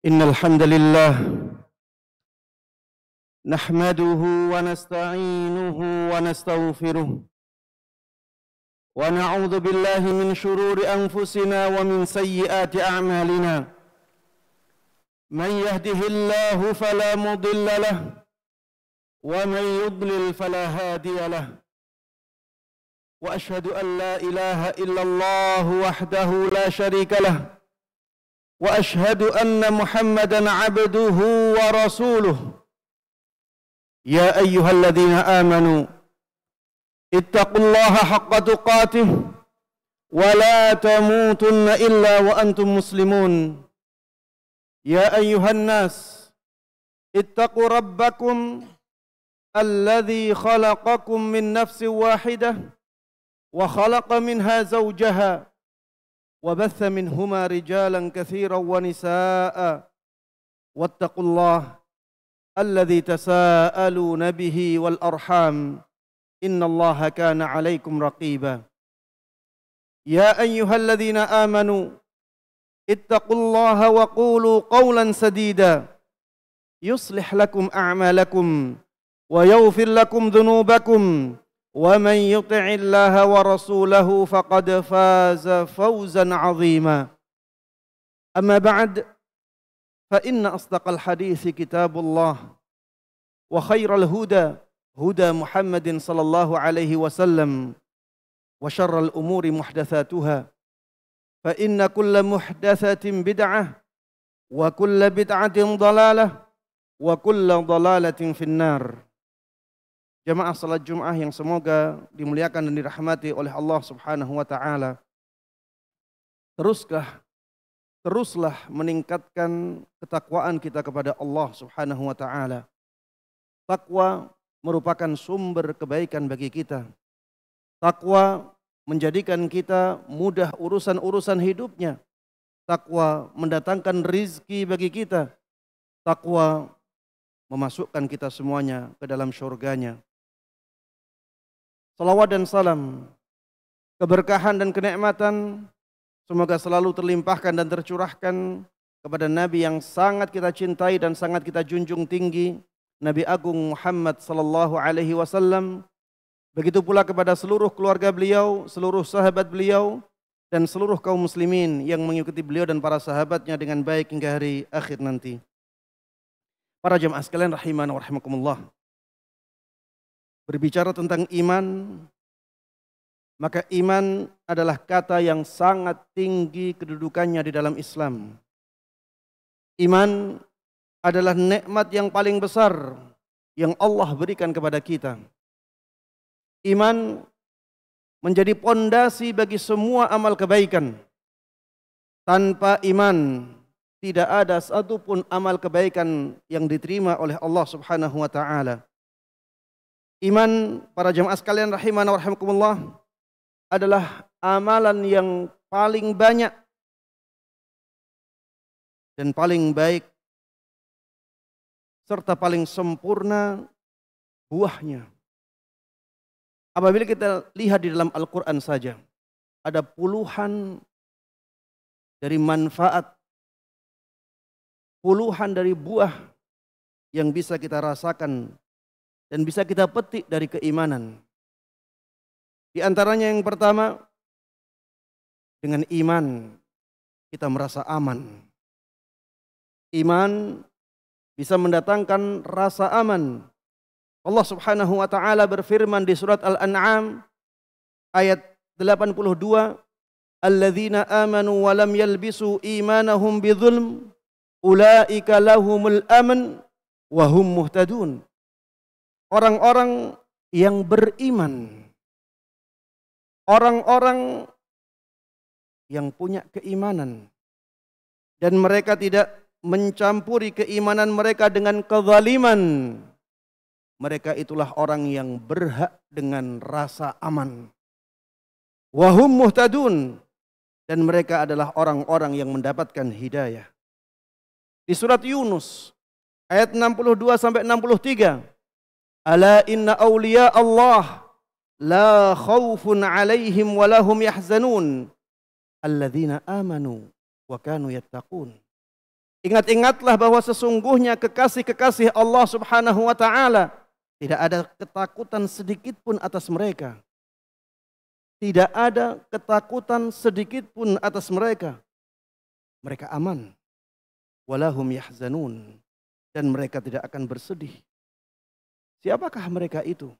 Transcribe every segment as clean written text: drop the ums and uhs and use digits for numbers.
إن الحمد لله نحمده ونستعينه ونستغفره ونعوذ بالله من شرور أنفسنا ومن سيئات أعمالنا من يهده الله فلا مضل له ومن يضلل فلا هادي له وأشهد أن لا إله إلا الله وحده لا شريك له وأشهد أن محمدًا عبده ورسوله يا أيها الذين آمنوا اتقوا الله حق تقاته ولا تموتن إلا وأنتم مسلمون يا أيها الناس اتقوا ربكم الذي خلقكم من نفس واحدة وخلق منها زوجها وبث منهما رجالا كثيرا ونساء واتقوا الله الذي تساءلون به والأرحام إن الله كان عليكم رقيبا يا أيها الذين آمنوا اتقوا الله وقولوا قولا سديدا يصلح لكم أعمالكم ويغفر لكم ذنوبكم ومن يطع الله ورسوله فقد فاز فوزا عظيما أما بعد فإن أصدق الحديث كتاب الله وخير الهدى هدى محمد صلى الله عليه وسلم وشر الأمور محدثاتها فإن كل محدثة بدعة وكل بدعة ضلالة وكل ضلالة في النار. Jamaah salat Jum'ah yang semoga dimuliakan dan dirahmati oleh Allah Subhanahu wa taala. Teruslah meningkatkan ketakwaan kita kepada Allah Subhanahu wa taala. Takwa merupakan sumber kebaikan bagi kita. Takwa menjadikan kita mudah urusan-urusan hidupnya. Takwa mendatangkan rizki bagi kita. Takwa memasukkan kita semuanya ke dalam syurganya. Salawat dan salam, keberkahan dan kenikmatan semoga selalu terlimpahkan dan tercurahkan kepada Nabi yang sangat kita cintai dan sangat kita junjung tinggi, Nabi Agung Muhammad sallallahu alaihi wasallam. Begitu pula kepada seluruh keluarga beliau, seluruh sahabat beliau, dan seluruh kaum muslimin yang mengikuti beliau dan para sahabatnya dengan baik hingga hari akhir nanti. Para jemaah sekalian rahimana wa rahimakumullah. Berbicara tentang iman, maka iman adalah kata yang sangat tinggi kedudukannya di dalam Islam. Iman adalah nikmat yang paling besar yang Allah berikan kepada kita. Iman menjadi pondasi bagi semua amal kebaikan. Tanpa iman tidak ada satupun amal kebaikan yang diterima oleh Allah Subhanahu wa taala. Iman, para jemaah sekalian rahimana wa rahimakumullah, adalah amalan yang paling banyak dan paling baik serta paling sempurna buahnya. Apabila kita lihat di dalam Al-Quran saja, ada puluhan dari manfaat, puluhan dari buah yang bisa kita rasakan dan bisa kita petik dari keimanan. Di antaranya yang pertama, dengan iman kita merasa aman. Iman bisa mendatangkan rasa aman. Allah Subhanahu wa taala berfirman di surat Al-An'am ayat 82, "Alladzina amanu wa lam yalbisu imanahum bidzulm ulaika lahumul aman wa hum muhtadun." Orang-orang yang beriman, orang-orang yang punya keimanan dan mereka tidak mencampuri keimanan mereka dengan kezaliman, mereka itulah orang yang berhak dengan rasa aman. Wa hum muhtadun, dan mereka adalah orang-orang yang mendapatkan hidayah. Di surat Yunus ayat 62 sampai 63, "Ala inna awliya Allah la khawfun alaihim wa lahum yahzanun alladzina amanu wa kanu yattaqun." Ingat-ingatlah bahwa sesungguhnya kekasih-kekasih Allah Subhanahu wa taala tidak ada ketakutan sedikit pun atas mereka. Tidak ada ketakutan sedikit pun atas mereka. Mereka aman. Walahum yahzanun. Dan mereka tidak akan bersedih. Siapakah mereka itu?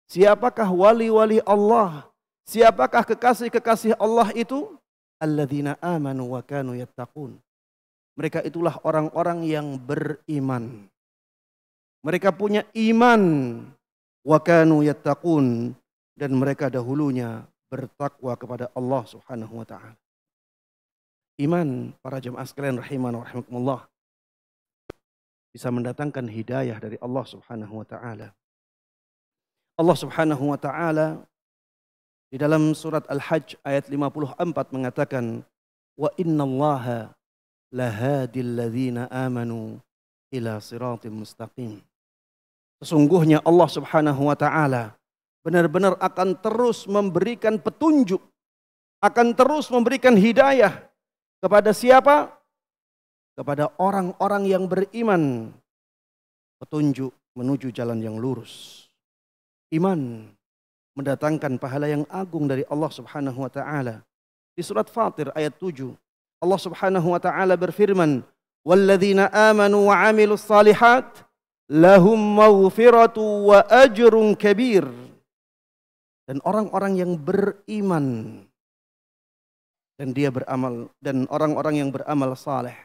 Siapakah wali-wali Allah? Siapakah kekasih-kekasih Allah itu? Alladzina amanu wa kanu yattaqun. Mereka itulah orang-orang yang beriman. Mereka punya iman. Wa kanu yattaqun. Dan mereka dahulunya bertakwa kepada Allah Subhanahu wa ta'ala. Iman, para jemaah sekalian rahimana wa rahimakumullah, bisa mendatangkan hidayah dari Allah Subhanahu wa ta'ala. Allah Subhanahu wa ta'ala di dalam surat Al-Hajj ayat 54 mengatakan, wa innallaha lahadil ladzina amanu ila siratim mustaqim. Sesungguhnya Allah Subhanahu wa ta'ala benar-benar akan terus memberikan petunjuk, akan terus memberikan hidayah kepada siapa? Kepada orang-orang yang beriman. Petunjuk menuju jalan yang lurus. Iman mendatangkan pahala yang agung dari Allah Subhanahu wa ta'ala. Di surat Fatir ayat 7, Allah Subhanahu wa ta'ala berfirman, walladzina amanu wa amilus salihat lahum maghfiratu wa ajrun kabir. Dan orang-orang yang beriman dan dia beramal, dan orang-orang yang beramal saleh,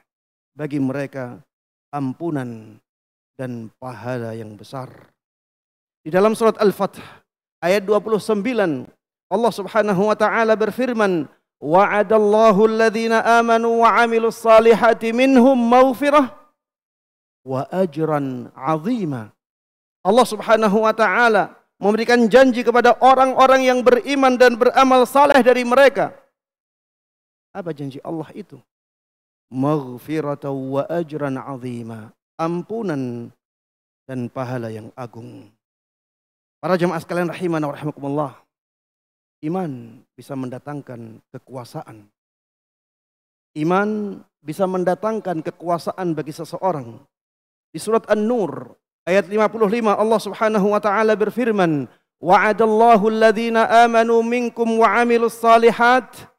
bagi mereka ampunan dan pahala yang besar. Di dalam surat Al-Fath ayat 29, Allah Subhanahu wa ta'ala berfirman, wa'adallahu alladhina amanu wa amilus salihati minhum maghfirah wa ajran 'azima. Allah Subhanahu wa ta'ala memberikan janji kepada orang-orang yang beriman dan beramal saleh dari mereka. Apa janji Allah itu? Maghfiratan wa ajran 'azima. Ampunan dan pahala yang agung. Para jemaah sekalian rahimana wa rahimakumullah, iman bisa mendatangkan kekuasaan. Iman bisa mendatangkan kekuasaan bagi seseorang. Di surat An-Nur ayat 55 Allah Subhanahu wa ta'ala berfirman, wa'adallahu alladhina amanu minkum wa amilus salihat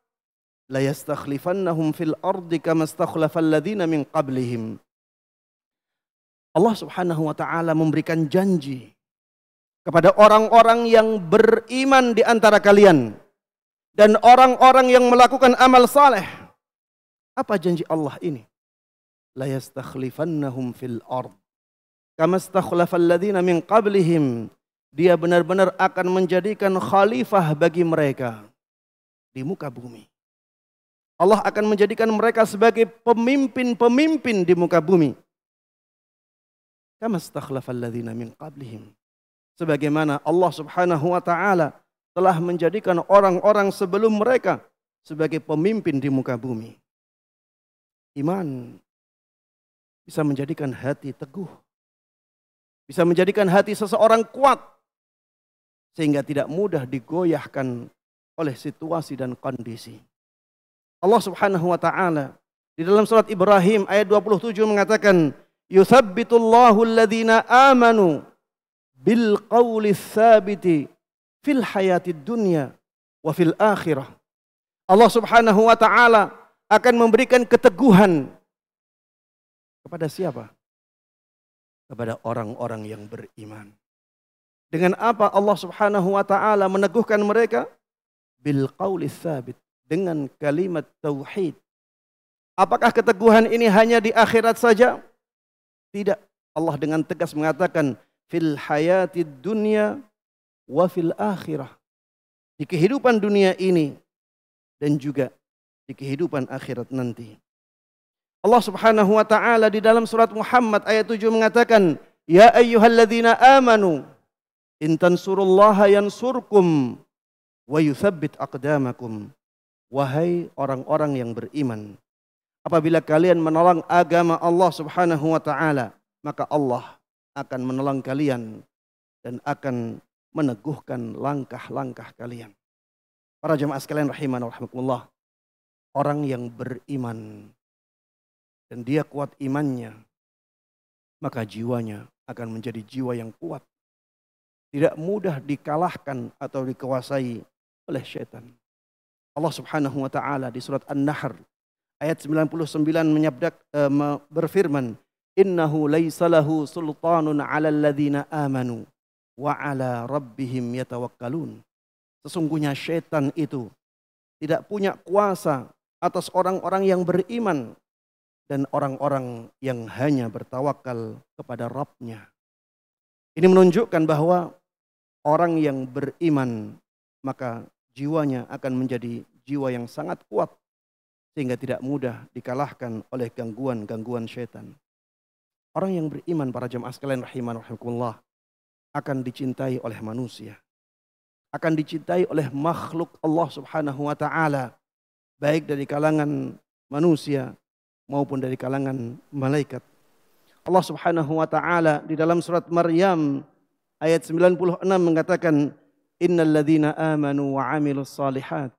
la yastakhlifannahum fil ardi kama istakhlafal ladzina min qablihim. Allah Subhanahu wa ta'ala memberikan janji kepada orang-orang yang beriman di antara kalian dan orang-orang yang melakukan amal saleh. Apa janji Allah ini? La yastakhlifannahum fil ard kama istakhlafal ladzina min qablihim. Dia benar-benar akan menjadikan khalifah bagi mereka di muka bumi. Allah akan menjadikan mereka sebagai pemimpin-pemimpin di muka bumi. Kama istakhlafal ladzina min qablihim. Sebagaimana Allah Subhanahu wa ta'ala telah menjadikan orang-orang sebelum mereka sebagai pemimpin di muka bumi. Iman bisa menjadikan hati teguh. Bisa menjadikan hati seseorang kuat. Sehingga tidak mudah digoyahkan oleh situasi dan kondisi. Allah Subhanahu wa ta'ala di dalam surat Ibrahim ayat 27 mengatakan, yuthabbitullahu alladhina amanu bil qawli tsabiti fil hayatid dunya wa fil akhirah. Allah Subhanahu wa ta'ala akan memberikan keteguhan kepada siapa? Kepada orang-orang yang beriman. Dengan apa Allah Subhanahu wa ta'ala meneguhkan mereka? Bil qawli tsabit, dengan kalimat tauhid. Apakah keteguhan ini hanya di akhirat saja? Tidak. Allah dengan tegas mengatakan fil hayatid dunya wa fil akhirah. Di kehidupan dunia ini dan juga di kehidupan akhirat nanti. Allah Subhanahu wa ta'ala di dalam surat Muhammad ayat 7 mengatakan, ya ayyuhalladzina amanu in tansurullaha yansurkum wa yuthabbit aqdamakum. Wahai orang-orang yang beriman, apabila kalian menolong agama Allah Subhanahu wa ta'ala, maka Allah akan menolong kalian dan akan meneguhkan langkah-langkah kalian. Para jemaah sekalian rahimana wa rahimakumullah, orang yang beriman dan dia kuat imannya, maka jiwanya akan menjadi jiwa yang kuat. Tidak mudah dikalahkan atau dikuasai oleh syaitan. Allah Subhanahu wa taala di surat An-Nahr ayat 99 berfirman, "Innahu laisa lahu sultanun 'alal ladzina amanu wa 'ala rabbihim yatawakkalun." Sesungguhnya syaitan itu tidak punya kuasa atas orang-orang yang beriman dan orang-orang yang hanya bertawakal kepada Rabb-Nya. Ini menunjukkan bahwa orang yang beriman maka jiwanya akan menjadi jiwa yang sangat kuat sehingga tidak mudah dikalahkan oleh gangguan-gangguan syaitan. Orang yang beriman, para jemaah sekalian rahimakumullah, akan dicintai oleh manusia, akan dicintai oleh makhluk Allah Subhanahu wa taala, baik dari kalangan manusia maupun dari kalangan malaikat. Allah Subhanahu wa taala di dalam surat Maryam ayat 96 mengatakan, "Innal ladzina amanu wa 'amilus shalihat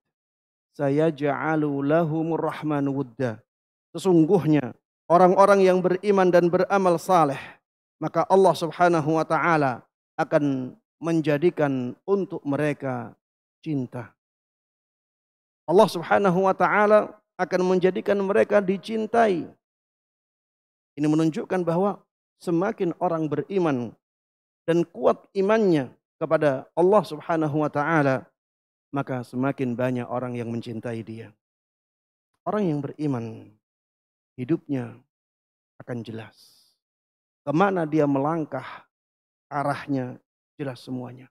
sayaj'alu lahumur rahmanu wudda." Sesungguhnya orang-orang yang beriman dan beramal saleh, maka Allah Subhanahu wa taala akan menjadikan untuk mereka cinta. Allah Subhanahu wa taala akan menjadikan mereka dicintai. Ini menunjukkan bahwa semakin orang beriman dan kuat imannya kepada Allah Subhanahu wa taala, maka semakin banyak orang yang mencintai dia. Orang yang beriman, hidupnya akan jelas. Kemana dia melangkah, arahnya jelas semuanya.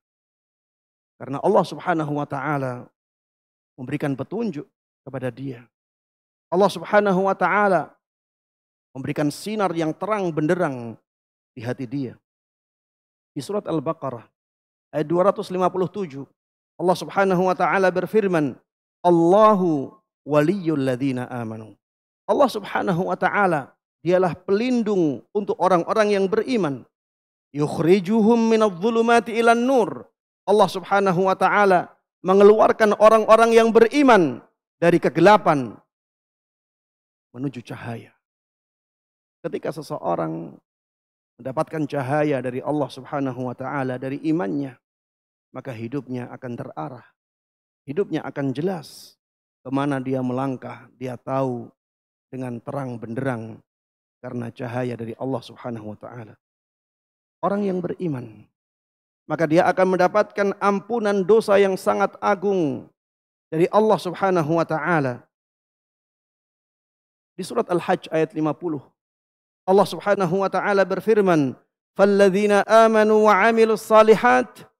Karena Allah Subhanahu wa taala memberikan petunjuk kepada dia. Allah Subhanahu wa taala memberikan sinar yang terang benderang di hati dia. Di surat Al-Baqarah ayat 257 Allah Subhanahu wa taala berfirman, "Allahu waliyul ladzina amanu." Allah Subhanahu wa taala dialah pelindung untuk orang-orang yang beriman. Yukhrijuhum minadh-dhulumati ilan nur. Allah Subhanahu wa taala mengeluarkan orang-orang yang beriman dari kegelapan menuju cahaya. Ketika seseorang mendapatkan cahaya dari Allah Subhanahu wa taala dari imannya, maka hidupnya akan terarah. Hidupnya akan jelas kemana dia melangkah, dia tahu dengan terang benderang karena cahaya dari Allah Subhanahu wa taala. Orang yang beriman, maka dia akan mendapatkan ampunan dosa yang sangat agung dari Allah Subhanahu wa taala. Di surat Al-Hajj ayat 50 Allah Subhanahu wa taala berfirman, "Falladzina amanu wa 'amilus shalihat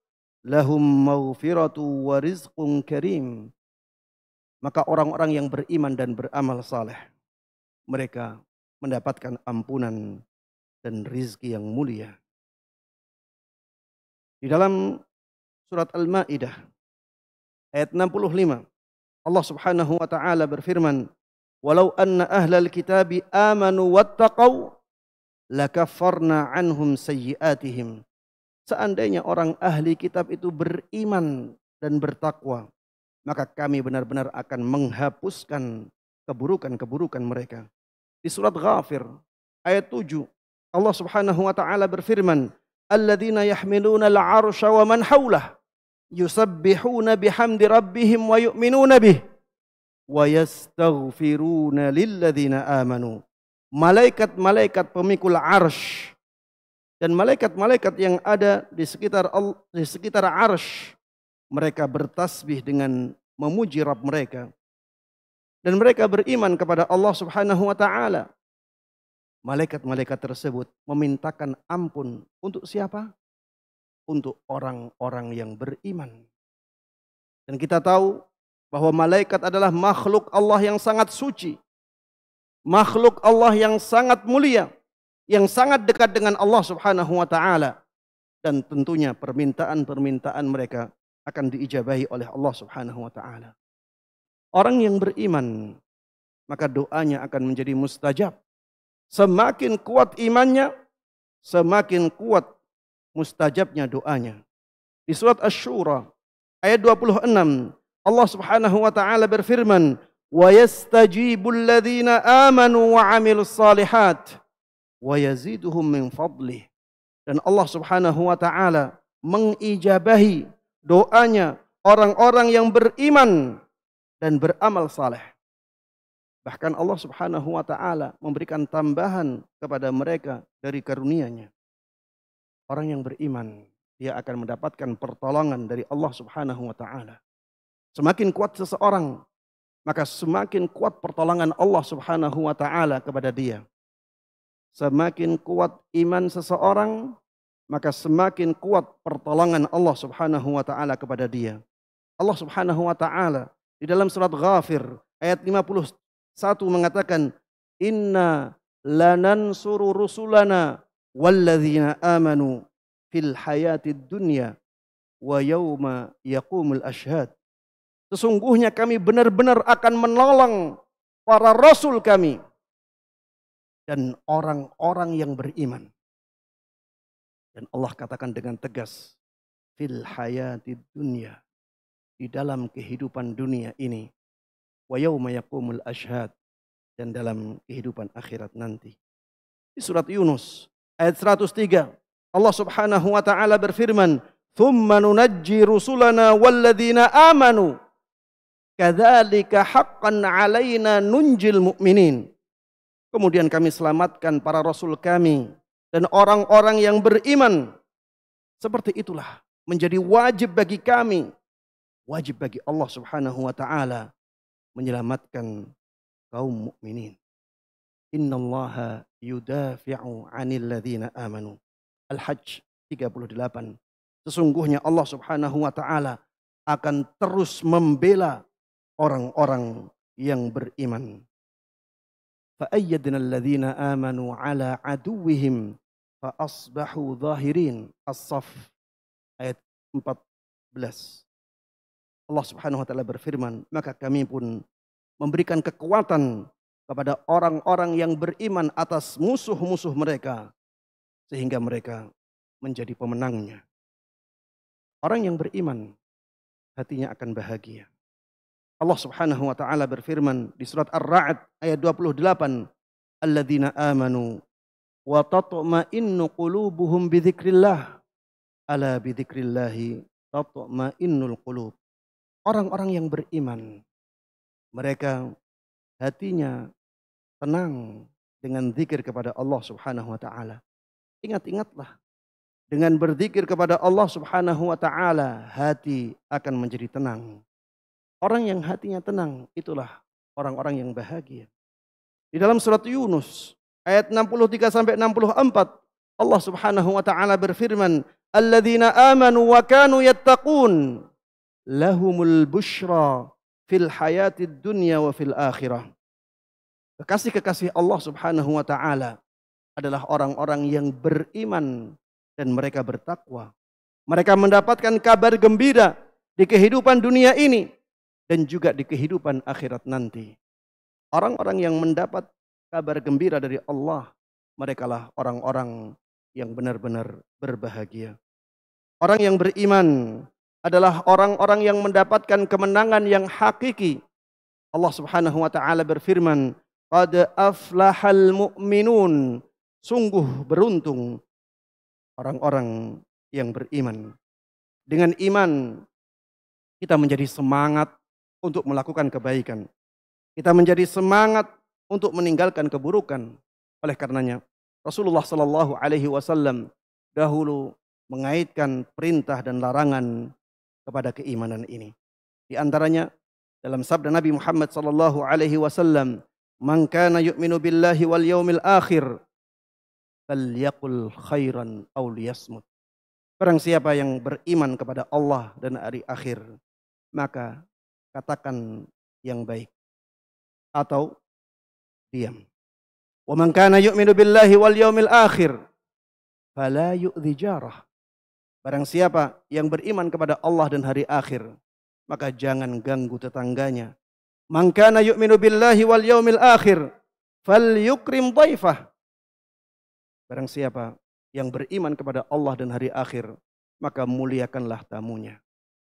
lahum maghfiratu wa rizqun karim." Maka orang-orang yang beriman dan beramal saleh, mereka mendapatkan ampunan dan rizki yang mulia. Di dalam surat Al-Maidah ayat 65 Allah Subhanahu wa taala berfirman, "Walau anna ahlal kitabi amanu wattaqau lakaffarna anhum sayyi'atihim." Seandainya orang ahli kitab itu beriman dan bertakwa, maka kami benar-benar akan menghapuskan keburukan-keburukan mereka. Di surat Ghafir ayat 7 Allah Subhanahu wa taala berfirman, "Alladzina yahmiluna al-'arsya wa man haulah yusabbihuna bihamdi rabbihim wa yu'minuna bih wa yastaghfiruna lilladzina amanu." Malaikat-malaikat pemikul arsy dan malaikat-malaikat yang ada di sekitar arsy, mereka bertasbih dengan memuji Rabb mereka. Dan mereka beriman kepada Allah Subhanahu wa taala. Malaikat-malaikat tersebut memintakan ampun untuk siapa? Untuk orang-orang yang beriman. Dan kita tahu bahwa malaikat adalah makhluk Allah yang sangat suci. Makhluk Allah yang sangat mulia, yang sangat dekat dengan Allah Subhanahu wa taala. Dan tentunya permintaan-permintaan mereka akan diijabahi oleh Allah Subhanahu wa taala. Orang yang beriman, maka doanya akan menjadi mustajab. Semakin kuat imannya, semakin kuat mustajabnya doanya. Di surat Asy-Syura ayat 26 Allah Subhanahu wa taala berfirman, wa yastajibul ladzina amanu wa 'amilus shalihat wa yaziduhum min fadlih. Dan Allah Subhanahu wa taala mengijabahi doanya orang-orang yang beriman dan beramal saleh. Bahkan Allah Subhanahu wa taala memberikan tambahan kepada mereka dari karunia-Nya. Orang yang beriman, dia akan mendapatkan pertolongan dari Allah Subhanahu wa taala. Semakin kuat seseorang, maka semakin kuat pertolongan Allah Subhanahu wa taala kepada dia. Semakin kuat iman seseorang, maka semakin kuat pertolongan Allah Subhanahu wa taala kepada dia. Allah Subhanahu wa taala di dalam surat Ghafir ayat 51 mengatakan, "Inna lanansuru rusulana walladzina amanu fil hayatid dunya wa yauma yaqumul ashhad." Sesungguhnya kami benar-benar akan menolong para rasul kami dan orang-orang yang beriman. Dan Allah katakan dengan tegas, fil hayatid dunya, di dalam kehidupan dunia ini, wa yauma yaqumul ashhad, dan dalam kehidupan akhirat nanti. Di surat Yunus ayat 103, Allah Subhanahu wa taala berfirman, "Tsumma nunajji rusulana walladzina amanu, kadzalika haqqan 'alaina nunjil mu'minin." Kemudian kami selamatkan para rasul kami dan orang-orang yang beriman. Seperti itulah menjadi wajib bagi kami, wajib bagi Allah Subhanahu wa taala menyelamatkan kaum mukminin. Innallaha yudafi'u 'anil ladzina amanu. Al-Hajj 38. Sesungguhnya Allah Subhanahu wa taala akan terus membela orang-orang yang beriman. Fa'ayyadna alladzina amanu 'ala aduwwihim fa asbahu zahirin. As-Saff ayat 14. Allah Subhanahu wa taala berfirman, maka kami pun memberikan kekuatan kepada orang-orang yang beriman atas musuh-musuh mereka sehingga mereka menjadi pemenangnya. Orang yang beriman hatinya akan bahagia. Allah Subhanahu wa taala berfirman di surat Ar-Ra'd ayat 28, alladzina amanu wa tatma'innu qulubuhum bidzikrillah, ala bidzikrillahi tatma'innul qulub. Orang-orang yang beriman, mereka hatinya tenang dengan zikir kepada Allah Subhanahu wa taala. Ingat-ingatlah, dengan berzikir kepada Allah Subhanahu wa taala, hati akan menjadi tenang. Orang yang hatinya tenang, itulah orang-orang yang bahagia. Di dalam surat Yunus ayat 63 sampai 64, Allah Subhanahu wa taala berfirman, "Alladzina amanu wa kanu yattaqun, lahumul busyra fil hayatid dunya wa fil akhirah." Kekasih-kekasih Allah Subhanahu wa taala adalah orang-orang yang beriman dan mereka bertakwa. Mereka mendapatkan kabar gembira di kehidupan dunia ini dan juga di kehidupan akhirat nanti. Orang-orang yang mendapat kabar gembira dari Allah, merekalah orang-orang yang benar-benar berbahagia. Orang yang beriman adalah orang-orang yang mendapatkan kemenangan yang hakiki. Allah Subhanahu wa taala berfirman, "Qad aflahal mu'minun." Sungguh beruntung orang-orang yang beriman. Dengan iman kita menjadi semangat untuk melakukan kebaikan. Kita menjadi semangat untuk meninggalkan keburukan. Oleh karenanya Rasulullah sallallahu alaihi wasallam dahulu mengaitkan perintah dan larangan kepada keimanan ini. Di antaranya dalam sabda Nabi Muhammad sallallahu alaihi wasallam, "Man kana yu'minu billahi wal yaumil akhir falyaqul khairan aw liyasmut." Barang siapa yang beriman kepada Allah dan hari akhir, maka katakan yang baik atau diam. Wa man kana yu'minu billahi wal yaumil akhir fala yu'dhi jarah. Barang siapa yang beriman kepada Allah dan hari akhir, maka jangan ganggu tetangganya. Man kana yu'minu billahi wal yaumil akhir falyukrim dhaifah. Barang siapa yang beriman kepada Allah dan hari akhir, maka muliakanlah tamunya.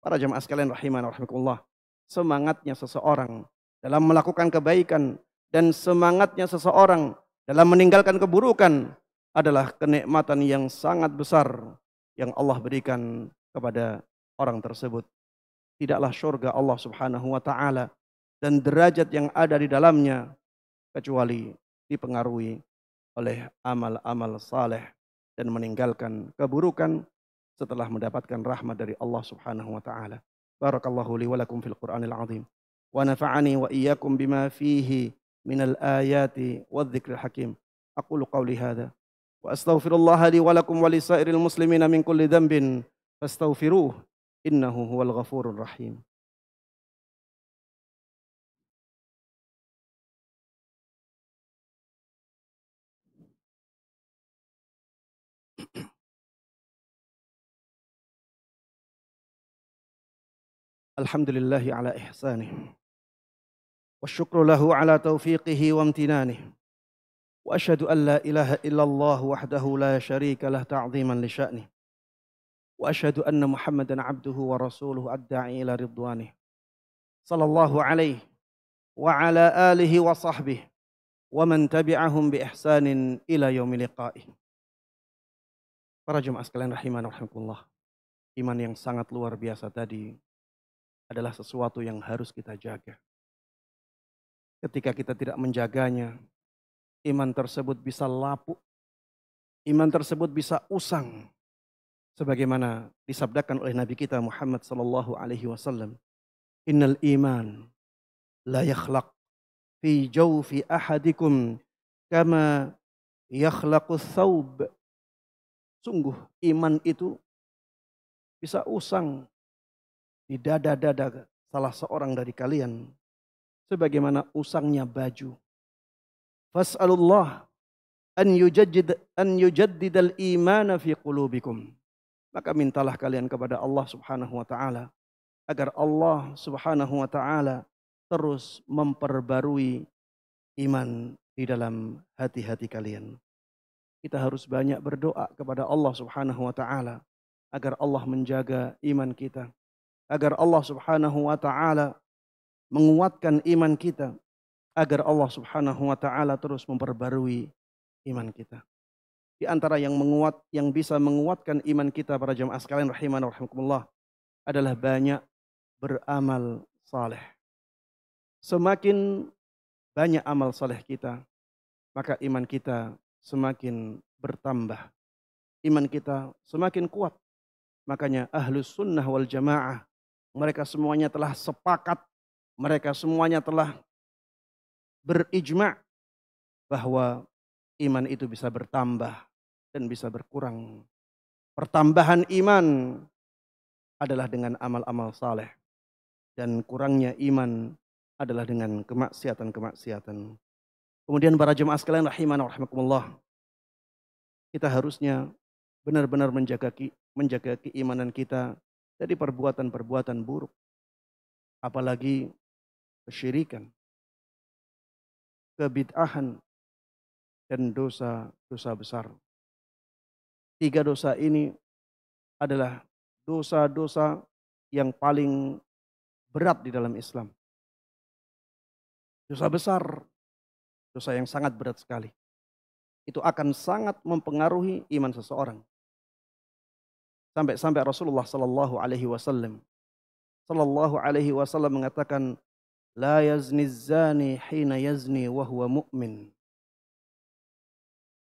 Para jamaah sekalian rahimana rahimakumullah, semangatnya seseorang dalam melakukan kebaikan dan semangatnya seseorang dalam meninggalkan keburukan adalah kenikmatan yang sangat besar yang Allah berikan kepada orang tersebut. Tidaklah surga Allah Subhanahu wa taala dan derajat yang ada di dalamnya kecuali dipengaruhi oleh amal-amal saleh dan meninggalkan keburukan setelah mendapatkan rahmat dari Allah Subhanahu wa taala. Barakallahu li wa lakum fil Qur'anil azim wa nafa'ani wa iyyakum bima fihi minal ayati wadh-dhikril hakim. Aqulu qawli hadza wa astaghfirullah li wa lakum wa lisairil muslimina min kulli dhanbin fastaghfiruh innahu huwal ghafurur rahim. Alhamdulillahi ala ihsanih wa syukru lahu ala taufiqihi wa amtinanih. وأشهد أن لا إله إلا الله وحده لا شريك له تعظيما لشأنه وأشهد أن محمدا عبده ورسوله الداعي إلى رضوانه صلى الله عليه وعلى آله وصحبه ومن تبعهم بإحسان إلى يوم لقائه. Para jemaah sekalian rahimana rahimakumullah, iman yang sangat luar biasa tadi adalah sesuatu yang harus kita jaga. Ketika kita tidak menjaganya, iman tersebut bisa lapuk, iman tersebut bisa usang. Sebagaimana disabdakan oleh Nabi kita Muhammad sallallahu alaihi wasallam, "Innal iman la yakhlaq fi jawfi ahadikum kama yakhlaqus thawb." Sungguh iman itu bisa usang di dada-dada salah seorang dari kalian sebagaimana usangnya baju. Fas'alullah an yujaddidal imana fi qulubikum. Maka mintalah kalian kepada Allah Subhanahu wa taala agar Allah Subhanahu wa taala terus memperbarui iman di dalam hati-hati kalian. Kita harus banyak berdoa kepada Allah Subhanahu wa taala agar Allah menjaga iman kita, agar Allah Subhanahu wa taala menguatkan iman kita, agar Allah Subhanahu wa taala terus memperbarui iman kita. Di antara yang bisa menguatkan iman kita para jemaah sekalian rahimana rahimakumullah adalah banyak beramal saleh. Semakin banyak amal saleh kita, maka iman kita semakin bertambah. Iman kita semakin kuat. Makanya ahlus sunnah wal jamaah, mereka semuanya telah sepakat, mereka semuanya telah berijma' bahwa iman itu bisa bertambah dan bisa berkurang. Pertambahan iman adalah dengan amal-amal saleh dan kurangnya iman adalah dengan kemaksiatan-kemaksiatan. Kemudian para jemaah sekalian rahimana rahimakumullah, kita harusnya benar-benar menjaga keimanan kita dari perbuatan-perbuatan buruk, apalagi kesyirikan, kebid'ahan, dan dosa-dosa besar. 3 dosa ini adalah dosa-dosa yang paling berat di dalam Islam. Dosa besar, dosa yang sangat berat sekali. Itu akan sangat mempengaruhi iman seseorang. Sampai-sampai Rasulullah sallallahu alaihi wasallam mengatakan, la yazni zani hina yazni wa huwa mu'min.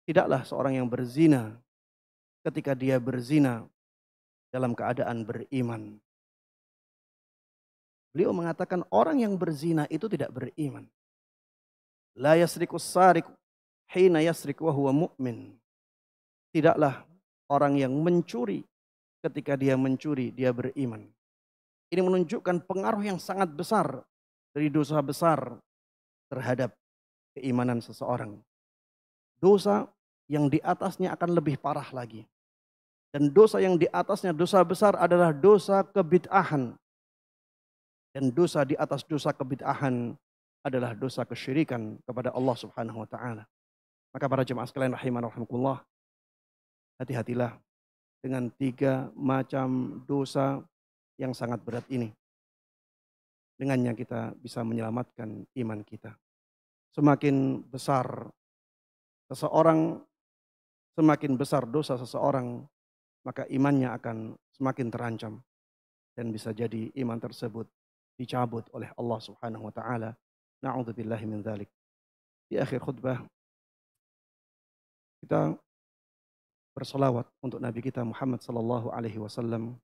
Tidaklah seorang yang berzina ketika dia berzina dalam keadaan beriman. Beliau mengatakan orang yang berzina itu tidak beriman. La yasrikus sariq hina yasriq wa huwa mu'min. Tidaklah orang yang mencuri ketika dia mencuri dia beriman. Ini menunjukkan pengaruh yang sangat besar dari dosa besar terhadap keimanan seseorang. Dosa yang di atasnya akan lebih parah lagi. Dan dosa yang di atasnya, dosa besar adalah dosa kebid'ahan. Dan dosa di atas dosa kebid'ahan adalah dosa kesyirikan kepada Allah Subhanahu wa taala. Maka para jemaah sekalian rahimana rahimakumullah, hati-hatilah dengan 3 macam dosa yang sangat berat ini. dengannya kita bisa menyelamatkan iman kita. Semakin besar seseorang, semakin besar dosa seseorang, maka imannya akan semakin terancam dan bisa jadi iman tersebut dicabut oleh Allah Subhanahu wa taala. Na'udzubillahi min dzalik. Di akhir khutbah kita bersolawat untuk Nabi kita Muhammad sallallahu alaihi wasallam.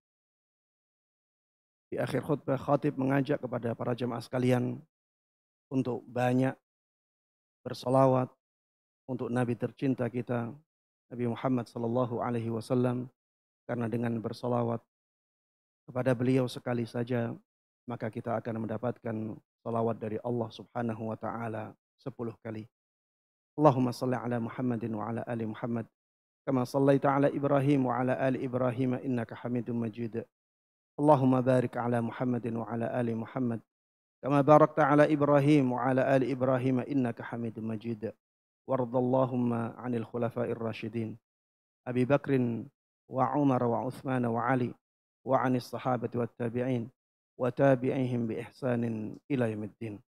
Di akhir khutbah khatib mengajak kepada para jemaah sekalian untuk banyak bersolawat untuk Nabi tercinta kita Nabi Muhammad sallallahu alaihi wasallam, karena dengan bersolawat kepada beliau sekali saja maka kita akan mendapatkan salawat dari Allah Subhanahu wa taala 10 kali. Allahumma salli ala Muhammadin wa ala ali Muhammad kama sallaita ala Ibrahim wa ala ali Ibrahim innaka Hamidum Majid. Allahumma barik ala Muhammadin wa ala ali Muhammad kama barakta ala Ibrahim wa ala ali Ibrahim innaka Hamidum Majid. Wardallahumma 'anil khulafa'ir rasyidin Abi Bakrin wa Umar wa Uthman wa Ali wa 'anis sahabati wat tabi'in wa tabi'ihim bi ihsanin ila yaumiddin.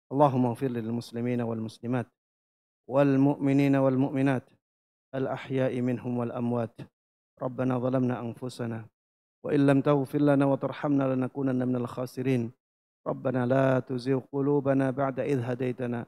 Allahumma ighfir lil muslimina wal muslimat wal mu'minina wal mu'minat al ahya'i minhum wal amwat. Rabbana zalamna anfusana wa illam taghfir lana wa tarhamna lanakunanna minal khasirin. Rabbana la tuzigh qulubana ba'da idh hadaitana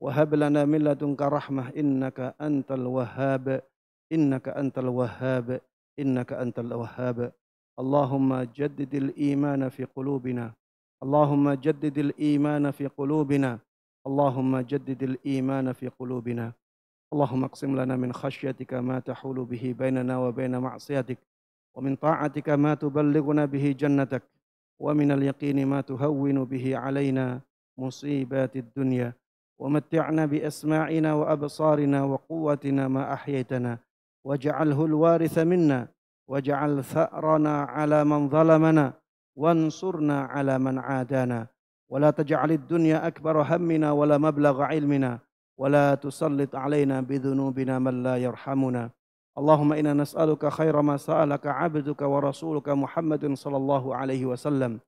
wa hab lana min ladunka rahmah innaka antal wahhab innaka antal wahhab innaka antal wahhab. Allahumma jaddidil imana fi qulubina Allahumma jaddidil imana fi qulubina Allahumma jaddidil imana fi qulubina. Allahumma aqsim lana min khashyatika ma tahulu bihi bainana wa baina ma'siyatik wa min ta'atika ma tuballighuna bihi jannatak wa min al-yaqini ma tuhawwinu bihi alaina musibatid dunya wa matti'na bi asma'ina wa absarina wa quwwatina ma ahyaytana waj'alhu al-waritha minna waj'al tha'rana 'ala man zalamana wansurna 'ala man 'adana wa la taj'alid dunya akbara hammina wa la mablagha 'ilmina wa la tusallit 'alaina bi dhunubina man la yarhamuna. Allahumma inna nas'aluka khaira ma sa'alaka 'abduka wa rasuluka Muhammadin sallallahu alaihi wasallam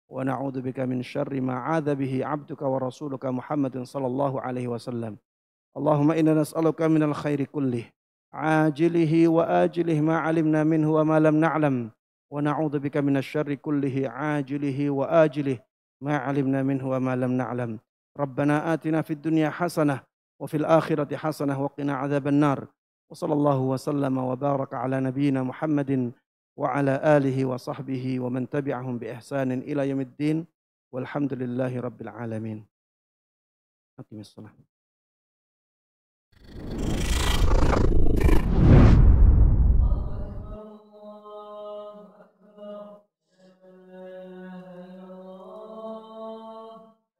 wa na'udzu bika min syarri ma 'adza bihi 'abduka wa rasuluka Muhammadin sallallahu alaihi wasallam. Allahumma inna nas'aluka minal khairi kullih ajilihi wa ajilihi ma 'alimna minhu wa ma lam na'lam wa na'udzu bika minasy syarri kullihi ajilihi wa ajilihi ma 'alimna minhu wa ma lam na'lam. Rabbana atina fid dunya hasanah wa fil akhirati hasanah wa qina 'adzabannar. Wa sallallahu wa sallama wa baraka ala nabiyyina Muhammadin wa ala alihi wa sahbihi wa man tabi'ahum bi ihsanin ila yaumiddin. Walhamdulillahi rabbil alamin. Aqimissalah.